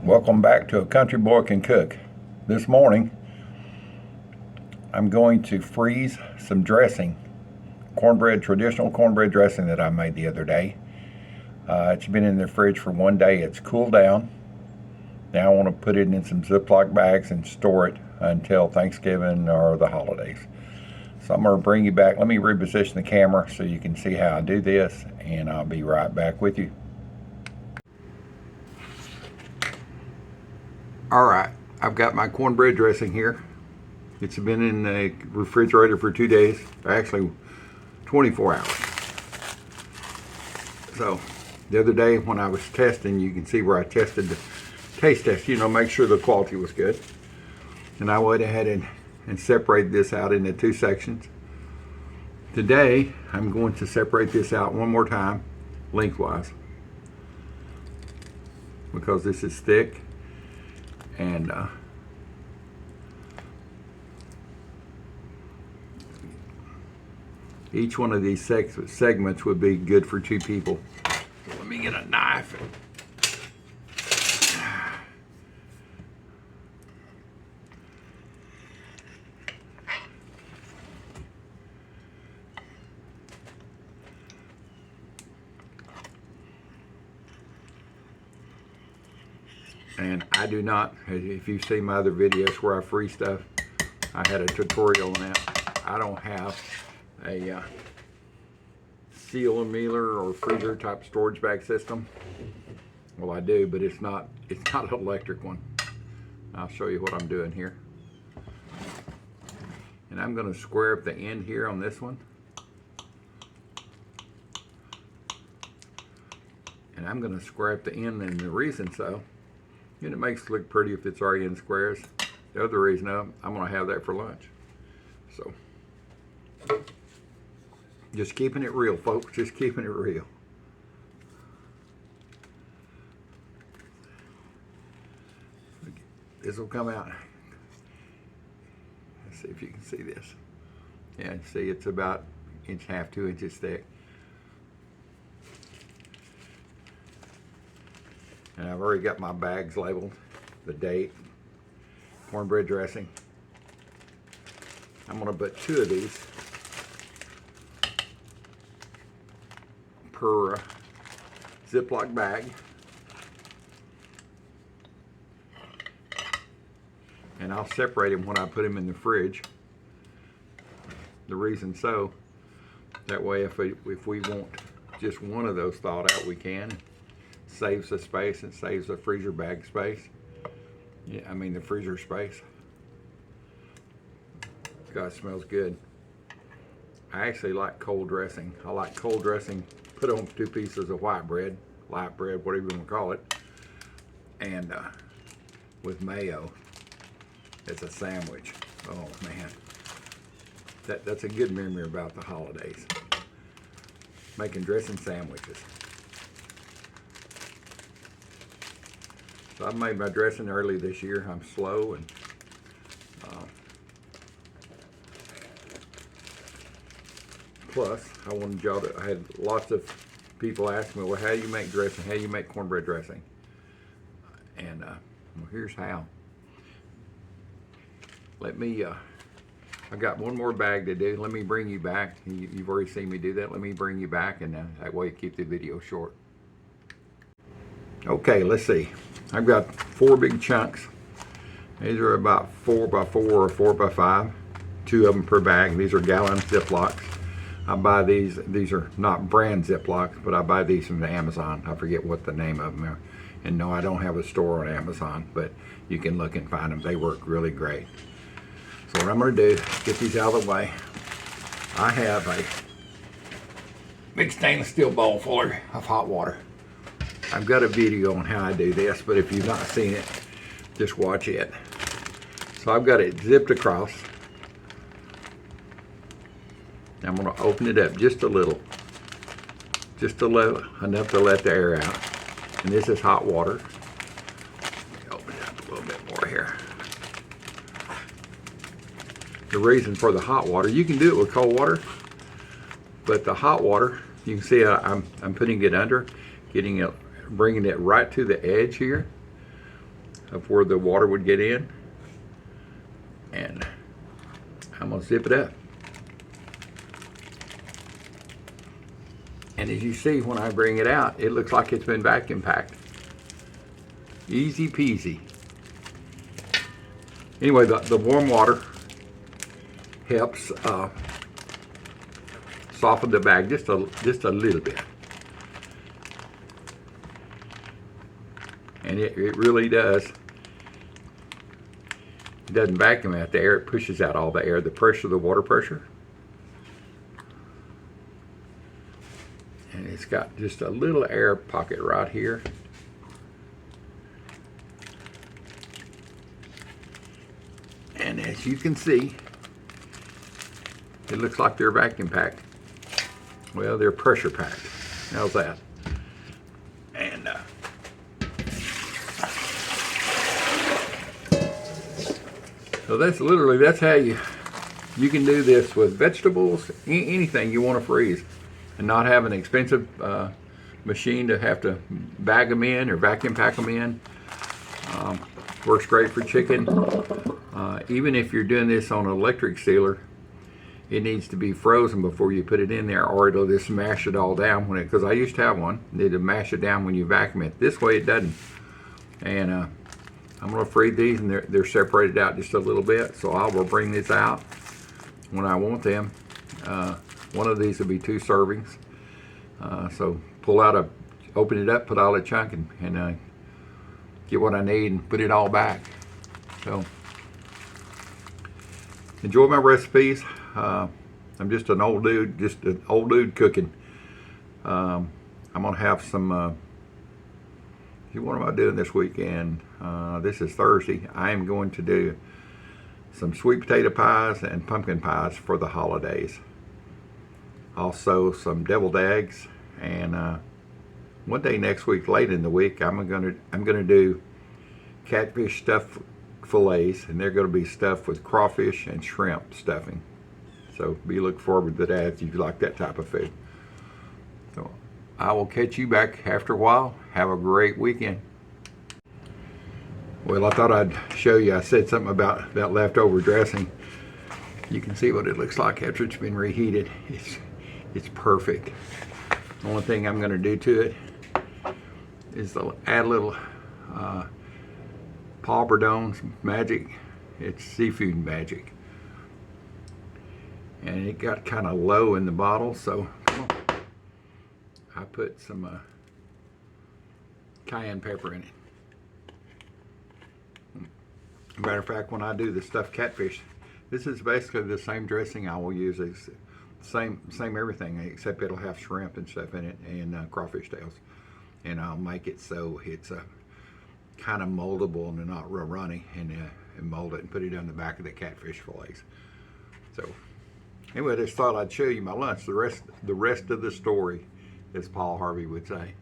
Welcome back to A Country Boy Can Cook. This morning I'm going to freeze some dressing, traditional cornbread dressing that I made the other day. It's been in the fridge for one day. It's cooled down. Now I want to put it in some Ziploc bags and store it until Thanksgiving or the holidays. So I'm going to bring you back. Let me reposition the camera so you can see how I do this, and I'll be right back with you. Alright, I've got my cornbread dressing here. It's been in the refrigerator for 2 days, actually 24 hours. So the other day when I was testing, you can see where I tested the taste test, make sure the quality was good. And I went ahead and separated this out into two sections. Today I'm going to separate this out one more time lengthwise because this is thick. And each one of these segments would be good for two people. So let me get a knife. And I do not, if you've seen my other videos where I freeze stuff, I had a tutorial on that. I don't have a seal and mealer or freezer type storage bag system. Well, I do, but it's not an electric one. I'll show you what I'm doing here. And I'm going to square up the end here on this one. And I'm going to square up the end, and the reason so, and it makes it look pretty if it's already in squares. The other reason I'm going to have that for lunch. So, just keeping it real, folks. Just keeping it real. This will come out. Let's see if you can see this. Yeah, see, it's about 1.5 to 2 inches thick. And I've already got my bags labeled, the date, cornbread dressing. I'm going to put 2 of these per Ziploc bag. And I'll separate them when I put them in the fridge. The reason so, that way if we want just one of those thawed out, we can. Saves the space and saves the freezer bag space. Yeah, I mean the freezer space. God, it smells good. I actually like cold dressing. I like cold dressing. Put on 2 pieces of white bread, light bread, whatever you want to call it, and with mayo. It's a sandwich. Oh man, that's a good memory about the holidays. Making dressing sandwiches. So I made my dressing early this year. I'm slow, and plus I wanted y'all to. I had lots of people ask me, well, how do you make dressing? How do you make cornbread dressing? And well, here's how. Let me. I got one more bag to do. Let me bring you back. You've already seen me do that. Let me bring you back, and that way you keep the video short. Okay, let's see. I've got 4 big chunks. These are about 4 by 4 or 4 by 5. 2 of them per bag. These are gallon Ziplocs. I buy these. These are not brand Ziplocs, but I buy these from Amazon. I forget what the name of them are. And no, I don't have a store on Amazon, but you can look and find them. They work really great. So what I'm going to do, get these out of the way. I have a big stainless steel bowl full of hot water. I've got a video on how I do this, but if you've not seen it, just watch it. So I've got it zipped across. I'm going to open it up just a little. Just enough to let the air out. And this is hot water. Let me open it up a little bit more here. The reason for the hot water, you can do it with cold water, but the hot water, you can see I'm putting it under, bringing it right to the edge here. of where the water would get in. And I'm gonna zip it up. And as you see, when I bring it out, it looks like it's been vacuum packed. Easy peasy. Anyway, the warm water helps soften the bag just a little bit. And it really does. It doesn't vacuum out the air, it pushes out all the air, the pressure, the water pressure. And it's got just a little air pocket right here. And as you can see, it looks like they're vacuum packed. Well, they're pressure packed. How's that? And so that's how you can do this with vegetables, anything you want to freeze, and not have an expensive machine to have to bag them in or vacuum pack them in. Works great for chicken. Even if you're doing this on an electric sealer, it needs to be frozen before you put it in there, or it'll just mash it all down because I used to have one. It'll mash it down when you vacuum it. This way it doesn't. And I'm going to freeze these, and they're separated out just a little bit, so I will bring these out when I want them. One of these will be 2 servings. So open it up, put all the chunk, and get what I need and put it all back. So enjoy my recipes. I'm just an old dude cooking. I'm gonna have some. What am I doing this weekend? This is Thursday. I am going to do some sweet potato pies and pumpkin pies for the holidays. Also some deviled eggs, and one day next week, late in the week, I'm gonna do catfish stuffed fillets, and they're gonna be stuffed with crawfish and shrimp stuffing. So be looking forward to that if you like that type of food. So I will catch you back after a while. Have a great weekend. Well, I thought I'd show you. I said something about leftover dressing. You can see what it looks like after it's been reheated. It's perfect. The only thing I'm going to do to it is add a little Paul Bourdain's Magic. It's seafood magic. And it got kind of low in the bottle, so come on. I put some cayenne pepper in it. Matter of fact, when I do the stuffed catfish, this is basically the same dressing I will use. It's same everything, except it'll have shrimp and stuff in it, and crawfish tails. And I'll make it so it's kind of moldable and not real runny, and mold it and put it on the back of the catfish fillets. So anyway, I just thought I'd show you my lunch. The rest of the story, as Paul Harvey would say.